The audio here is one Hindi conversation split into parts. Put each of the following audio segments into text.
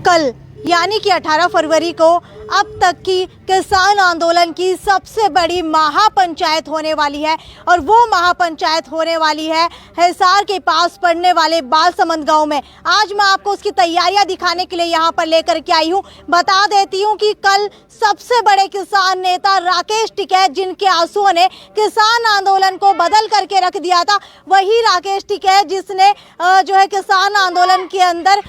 कल यानी कि 18 फरवरी को अब तक की किसान आंदोलन की सबसे बड़ी महापंचायत होने वाली है और वो महापंचायत होने वाली है हिसार के पास पड़ने वाले बालसमंद गांव में। आज मैं आपको उसकी तैयारियां दिखाने के लिए यहां पर लेकर के आई हूं। बता देती हूं कि कल सबसे बड़े किसान नेता राकेश टिकैत, जिनके आंसुओं ने किसान आंदोलन को बदल करके रख दिया था, वही राकेश टिकैत जिसने जो है किसान आंदोलन के अंदर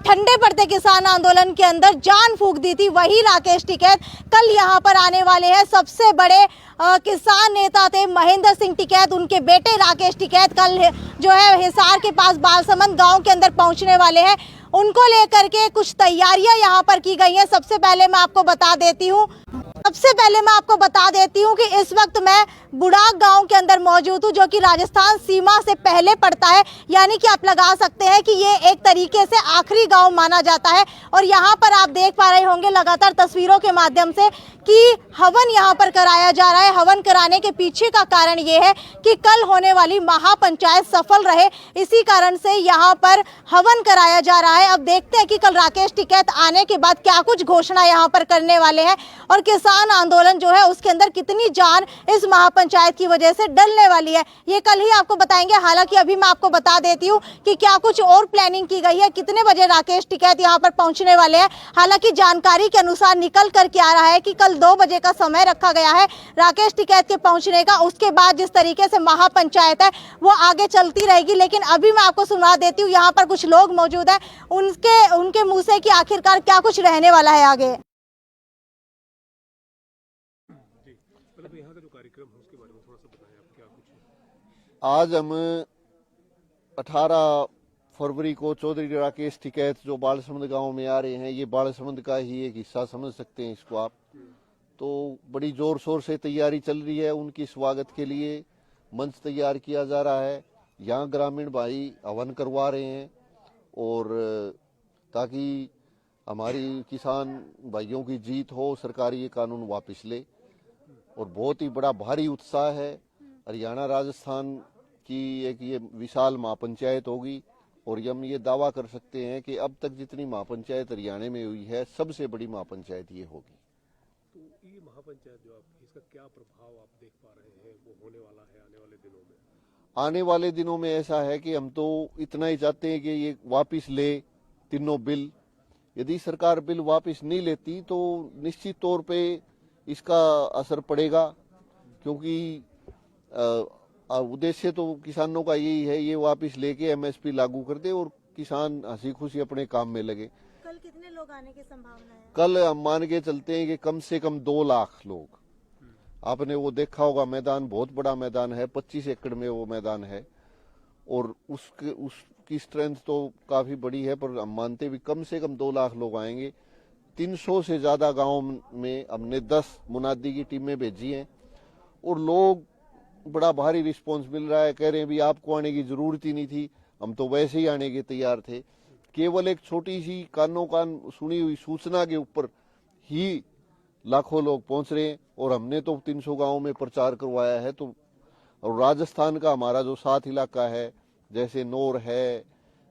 ठंडे पड़ते किसान आंदोलन के अंदर जान फूंक दी थी, वही राकेश टिकैत कल यहाँ पर आने वाले हैं। सबसे बड़े किसान नेता थे महेंद्र सिंह टिकैत, उनके बेटे राकेश टिकैत कल जो है हिसार के पास बालसमंद गांव के अंदर पहुंचने वाले हैं। उनको लेकर के कुछ तैयारियां यहाँ पर की गई हैं। सबसे पहले मैं आपको बता देती हूँ कि इस वक्त मैं बुढ़ाक गांव के अंदर मौजूद हूँ, जो कि राजस्थान सीमा से पहले पड़ता है। यानी कि आप लगा सकते हैं कि ये एक तरीके से आखिरी गांव माना जाता है। और यहाँ पर आप देख पा रहे होंगे लगातार तस्वीरों के माध्यम से कि हवन यहाँ पर कराया जा रहा है। हवन कराने के पीछे का कारण ये है कि कल होने वाली महापंचायत सफल रहे, इसी कारण से यहाँ पर हवन कराया जा रहा है। अब देखते हैं कि कल राकेश टिकैत आने के बाद क्या कुछ घोषणा यहाँ पर करने वाले हैं और किसान आंदोलन जो है उसके अंदर कितनी जान इस महापंचायत की वजह से डलने वाली है, ये कल ही आपको बताएंगे। हालांकि अभी मैं आपको बता देती हूँ कि क्या कुछ और प्लानिंग की गई है, कितने बजे राकेश टिकैत यहाँ पर पहुंचने वाले हैं। हालांकि जानकारी के अनुसार निकल करके आ रहा है कि कल 2 बजे का समय रखा गया है राकेश टिकैत के पहुंचने का। उसके बाद जिस तरीके से महापंचायत है वो आगे चलती रहेगी। लेकिन अभी मैं आपको सुना देती हूँ, यहाँ पर कुछ लोग मौजूद हैं, उनके मुंह से कि आखिरकार क्या कुछ रहने वाला है आगे। यहाँ का जो कार्यक्रम है उसके बारे में थोड़ा सा बताएं, आप क्या कुछ है? आज हम 18 फरवरी को चौधरी राकेश टिकैत जो बालसमंद गांव में आ रहे हैं, ये बालसमंद का ही एक हिस्सा समझ सकते हैं इसको आप। तो बड़ी जोर शोर से तैयारी चल रही है, उनकी स्वागत के लिए मंच तैयार किया जा रहा है। यहाँ ग्रामीण भाई हवन करवा रहे हैं और ताकि हमारी किसान भाइयों की जीत हो, सरकारी ये कानून वापस ले। और बहुत ही बड़ा भारी उत्साह है। हरियाणा राजस्थान की एक ये विशाल महापंचायत होगी और हम ये दावा कर सकते हैं कि अब तक जितनी महापंचायत हरियाणा में हुई है सबसे बड़ी महापंचायत ये होगी। तो ये महापंचायत जो आप, इसका क्या प्रभाव आप देख पा रहे हैं वो होने वाला है आने वाले दिनों में? आने वाले दिनों में ऐसा है कि हम तो इतना ही चाहते हैं कि ये वापस ले तीनों बिल। यदि सरकार बिल वापस नहीं लेती तो निश्चित तौर पे इसका असर पड़ेगा, क्योंकि उद्देश्य तो किसानों का यही है, ये वापस लेके एमएसपी लागू कर दे और किसान हंसी खुशी अपने काम में लगे। कल कितने लोग आने की संभावना है? कल हम मान के चलते हैं कि कम से कम 2 लाख लोग। आपने वो देखा होगा, मैदान बहुत बड़ा मैदान है, 25 एकड़ में वो मैदान है और उसकी स्ट्रेंथ तो काफी बड़ी है, पर हम मानते भी कम से कम 2 लाख लोग आएंगे। 300 से ज्यादा गांव में हमने 10 मुनादी की टीमें भेजी हैं और लोग बड़ा भारी रिस्पांस मिल रहा है। कह रहे हैं भी आपको आने की जरूरत ही नहीं थी, हम तो वैसे ही आने के तैयार थे। केवल एक छोटी सी कानों कान सुनी हुई सूचना के ऊपर ही लाखों लोग पहुंच रहे हैं और हमने तो 300 गांवों में प्रचार करवाया है। तो और राजस्थान का हमारा जो 7 इलाका है, जैसे नौर है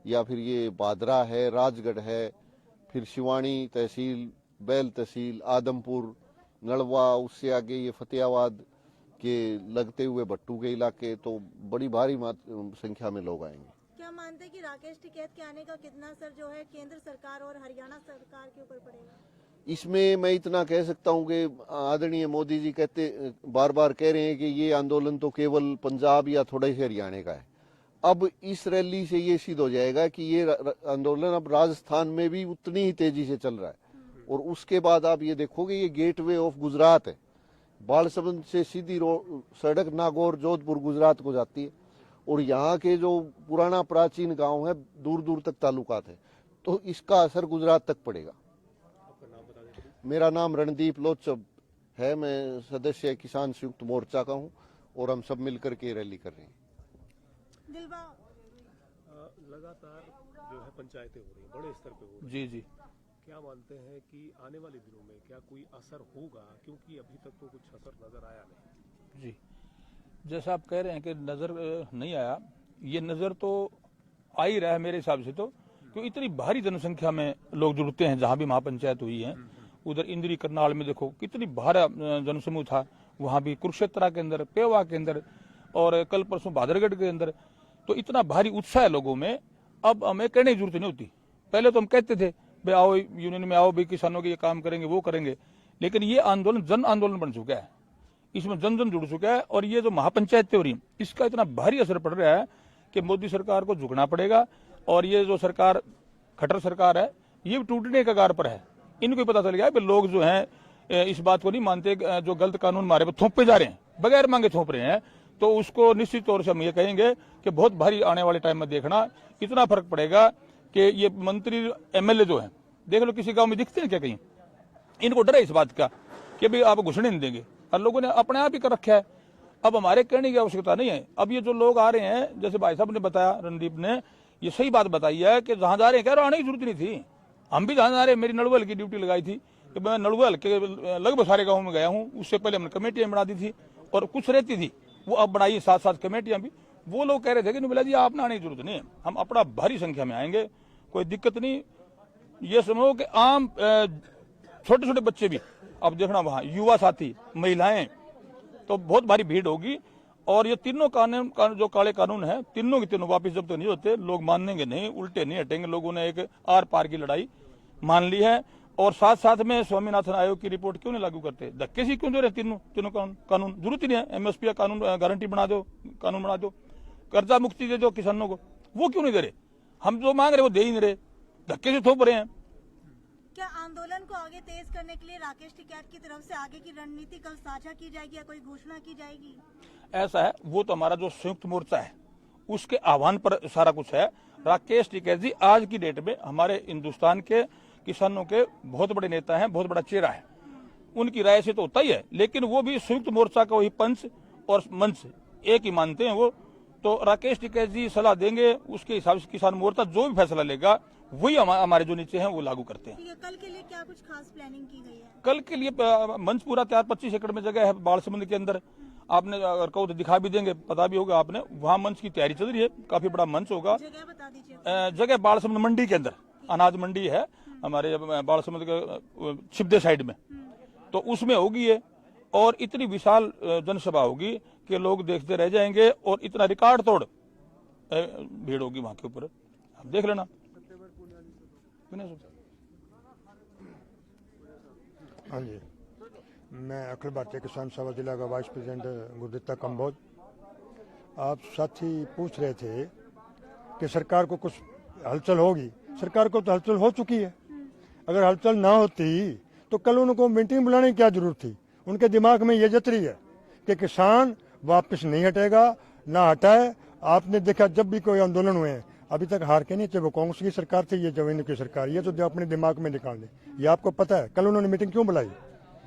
या फिर ये बादरा है, राजगढ़ है, फिर शिवानी तहसील, बैल तहसील, आदमपुर, नलवा, उससे आगे ये फतेहाबाद के लगते हुए भट्टू के इलाके, तो बड़ी भारी संख्या में लोग आएंगे। क्या मानते हैं कि राकेश टिकैत के आने का कितना असर जो है केंद्र सरकार और हरियाणा सरकार के ऊपर पड़ेगा? इसमें मैं इतना कह सकता हूं कि आदरणीय मोदी जी बार बार कह रहे हैं कि ये आंदोलन तो केवल पंजाब या थोड़े से हरियाणा का है। अब इस रैली से ये सिद्ध हो जाएगा कि ये आंदोलन अब राजस्थान में भी उतनी ही तेजी से चल रहा है। और उसके बाद आप ये देखोगे, ये गेटवे ऑफ गुजरात है। बालसमंद से सीधी सड़क नागौर जोधपुर गुजरात को जाती है और यहाँ के जो पुराना प्राचीन गांव है दूर दूर तक ताल्लुकात है, तो इसका असर गुजरात तक पड़ेगा। आपका नाम बता दें। मेरा नाम रणदीप लोचब है, मैं सदस्य किसान संयुक्त मोर्चा का हूँ और हम सब मिलकर के रैली कर रहे हैं। लगातार जो है पंचायतें हो रही हैं, बड़े स्तर पे हो रही हैं। जी। क्या मानते हैं कि आने वाले दिनों में क्या कोई असर होगा, क्योंकि अभी तक तो कुछ असर नजर आया नहीं? जी, जैसा आप कह रहे हैं कि नजर नहीं आया, ये नजर तो आ ही रहा है मेरे हिसाब से। तो क्योंकि इतनी भारी जनसंख्या में लोग जुड़ते हैं। जहां भी महापंचायत हुई है, उधर इंद्री करनाल में देखो कितनी भारी जनसमूह था, वहां भी कुरुक्षेत्रा के अंदर, पेवा के अंदर और कल परसों भादरगढ़ के अंदर, तो इतना भारी उत्साह है लोगों में। अब हमें कहने की जरूरत नहीं होती। पहले तो हम कहते थे भाई आओ यूनियन में आओ, भाई किसानों के ये काम करेंगे वो करेंगे, लेकिन ये आंदोलन जन आंदोलन बन चुका है, इसमें जन जन जुड़ चुका है। और ये जो महापंचायत हो रही है, इसका इतना भारी असर पड़ रहा है कि मोदी सरकार को झुकना पड़ेगा। और ये जो सरकार खट्टर सरकार है, ये टूटने का कगार पर है। इनको पता चल गया है लोग जो हैं इस बात को नहीं मानते, जो गलत कानून हमारे पर थोपे जा रहे हैं, बगैर मांगे थोप रहे हैं, तो उसको निश्चित तौर से हम ये कहेंगे कि बहुत भारी आने वाले टाइम में देखना इतना फर्क पड़ेगा कि ये मंत्री एमएलए जो हैं, देख लो किसी गांव में दिखते हैं क्या कहीं, इनको डर है इस बात का कि भाई आप घुसने नहीं देंगे, और लोगों ने अपने आप ही कर रखा है। अब हमारे कहने की आवश्यकता नहीं है। अब ये जो लोग आ रहे हैं, जैसे भाई साहब ने बताया, रणदीप ने ये सही बात बताई है कि जहां जा रहे हैं कह रहे आने की जरूरत नहीं थी। हम भी जहां जा रहे हैं, मेरी नड़वल की ड्यूटी लगाई थी कि मैं नड़वल के लगभग सारे गाँव में गया हूँ। उससे पहले हमने कमेटियां बना दी थी और कुछ रहती थी वो अब बनाई, साथ साथ कमेटियां भी। वो लोग कह रहे थे कि नुबेला जी आप ना आने की जरूरत नहीं है, हम अपना भारी संख्या में आएंगे, कोई दिक्कत नहीं। ये समझो कि आम छोटे छोटे बच्चे भी, अब देखना वहां युवा साथी, महिलाएं, तो बहुत भारी भीड़ होगी। और ये तीनों कानून जो काले कानून है, तीनों के तीनों वापिस जब तक नहीं होते, लोग मानेंगे नहीं, उल्टे नहीं हटेंगे। लोगों ने एक आर पार की लड़ाई मान ली है। और साथ साथ में स्वामीनाथन आयोग की रिपोर्ट क्यों नहीं लागू करते, धक्के से क्यों दे रहे तीनों कानून, जरूरत ही नहीं है। एमएसपी का कानून गारंटी बना दो, कानून बना दो, कर्जा मुक्ति दे दो किसानों को, वो क्यों नहीं दे रहे। हम जो मांग रहे वो दे ही नहीं रहे, धक्के से थोप रहे हैं। क्या आंदोलन को आगे तेज करने के लिए राकेश टिकैत की तरफ से आगे की रणनीति कल साझा की जाएगी या कोई घोषणा की जाएगी? ऐसा है, वो तो हमारा जो संयुक्त मोर्चा है उसके आह्वान पर सारा कुछ है। राकेश टिकैत जी आज की डेट में हमारे हिंदुस्तान के किसानों के बहुत बड़े नेता हैं, बहुत बड़ा चेहरा है। उनकी राय से तो होता ही है, लेकिन वो भी संयुक्त मोर्चा का वही पंच और मंच एक ही मानते हैं वो। तो राकेश टिकैत जी सलाह देंगे, उसके हिसाब से किसान मोर्चा जो भी फैसला लेगा वही हमारे जो नीचे हैं वो लागू करते हैं। कल के लिए क्या कुछ खास प्लानिंग की गई है? कल के लिए मंच पूरा तैयार, 25 एकड़ में जगह है बालसमुंद के अंदर। आपने अगर कहो तो दिखा भी देंगे, पता भी होगा आपने, वहाँ मंच की तैयारी चल रही है, काफी बड़ा मंच होगा। जगह बता दीजिए। जगह बालसमुंद मंडी के अंदर, अनाज मंडी है हमारे बालसमुंद के छिपदे साइड में, तो उसमें होगी ये। और इतनी विशाल जनसभा होगी कि लोग देखते रह जाएंगे, और इतना रिकॉर्ड तोड़ भीड़ होगी वहां के ऊपर, आप देख लेना। हाँ जी, मैं अखिल भारतीय किसान सभा जिला का वाइस प्रेसिडेंट गुरदित्ता कंबोज। आप साथी पूछ रहे थे कि सरकार को कुछ हलचल होगी। सरकार को तो हलचल हो चुकी है। अगर हलचल ना होती तो कल उनको मीटिंग बुलाने की क्या जरूरत थी। उनके दिमाग में ये जत रही है कि किसान वापस नहीं हटेगा, ना हटाए। आपने देखा जब भी कोई आंदोलन हुए हैं, अभी तक हार के नहीं, चाहे वो कांग्रेस की सरकार थी, ये जमीन की सरकार, ये तो अपने दिमाग में निकाल दे। ये आपको पता है कल उन्होंने मीटिंग क्यों बुलाई,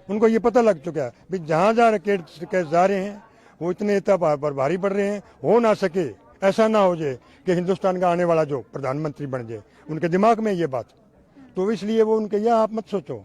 उनको ये पता लग चुका है भाई जहां जहां केस जा रहे हैं वो इतने पर भारी पड़ रहे हैं, हो ना सके, ऐसा ना हो जाए कि हिंदुस्तान का आने वाला जो प्रधानमंत्री बन जाए। उनके दिमाग में ये बात, तो इसलिए वो उनके या आप मत सोचो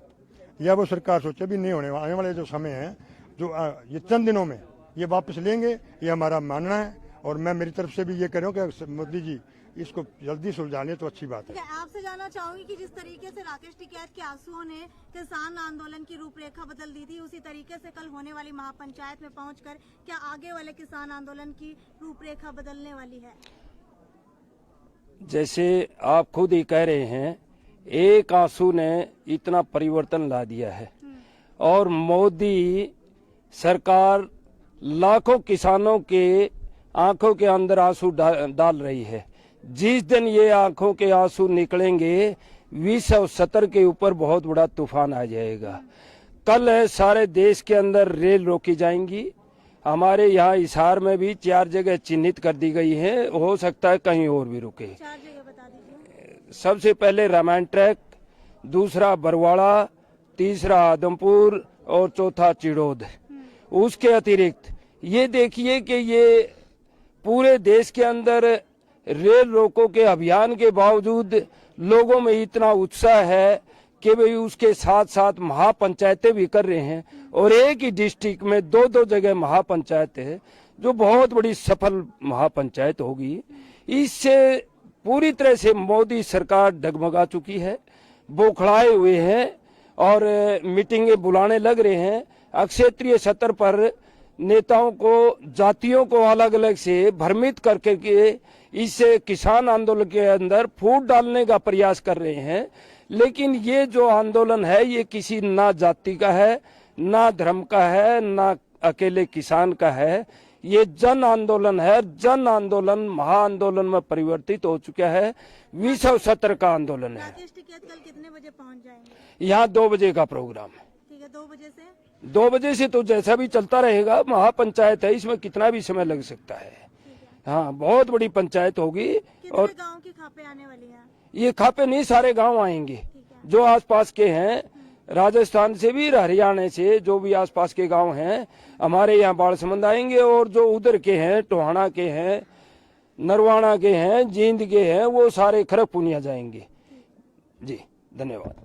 या वो सरकार सोचे, भी नहीं होने आने वाले जो समय है, जो ये चंद दिनों में ये वापस लेंगे, ये हमारा मानना है। और मैं मेरी तरफ से भी ये कह रहा हूँ कि मोदी जी इसको जल्दी सुलझा लें तो अच्छी बात है। आपसे जानना चाहूंगी कि जिस तरीके से राकेश टिकैत के आंसुओं ने किसान आंदोलन की रूपरेखा बदल दी थी, उसी तरीके से कल होने वाली महापंचायत में पहुंचकर क्या आगे वाले किसान आंदोलन की रूपरेखा बदलने वाली है? जैसे आप खुद ही कह रहे हैं, एक आंसू ने इतना परिवर्तन ला दिया है, और मोदी सरकार लाखों किसानों के आंखों के अंदर आंसू डाल रही है। जिस दिन ये आंखों के आंसू निकलेंगे, 2070 के ऊपर बहुत बड़ा तूफान आ जाएगा। कल सारे देश के अंदर रेल रोकी जाएंगी। हमारे यहाँ हिसार में भी 4 जगह चिन्हित कर दी गई है, हो सकता है कहीं और भी रुके। 4 जगह बता दीजिए। सबसे पहले रामायण ट्रैक, दूसरा बरवाड़ा, तीसरा आदमपुर और चौथा चिड़ोद। उसके अतिरिक्त ये देखिए कि ये पूरे देश के अंदर रेल रोको के अभियान के बावजूद लोगों में इतना उत्साह है कि भाई उसके साथ साथ महापंचायतें भी कर रहे हैं, और एक ही डिस्ट्रिक्ट में 2-2 जगह महापंचायत है, जो बहुत बड़ी सफल महापंचायत होगी। इससे पूरी तरह से मोदी सरकार डगमगा चुकी है, बौखलाए हुए हैं और मीटिंगें बुलाने लग रहे हैं। क्षेत्रीय स्तर पर नेताओं को, जातियों को अलग अलग से भ्रमित करके के इस किसान आंदोलन के अंदर फूट डालने का प्रयास कर रहे हैं। लेकिन ये जो आंदोलन है ये किसी ना जाति का है, ना धर्म का है, ना अकेले किसान का है। ये जन आंदोलन है। जन आंदोलन महाआंदोलन में परिवर्तित हो चुका है। विश्व स्तर का आंदोलन है। राकेश टिकैत कल कितने बजे पहुंच जाएंगे? यहाँ 2 बजे का प्रोग्राम है। ठीक है, 2 बजे से 2 बजे से तो जैसा भी चलता रहेगा। महापंचायत है, इसमें कितना भी समय लग सकता है। हाँ, बहुत बड़ी पंचायत होगी। और कितने गांव की खापे आने वाली हैं? ये खापे नहीं, सारे गांव आएंगे जो आसपास के हैं, राजस्थान से भी, हरियाणा से, जो भी आसपास के गांव हैं हमारे यहाँ बाड़समंद आएंगे। और जो उधर के हैं, टोहाना के हैं, नरवाना के हैं, जींद के हैं, वो सारे खरगपुनिया जाएंगे। जी धन्यवाद।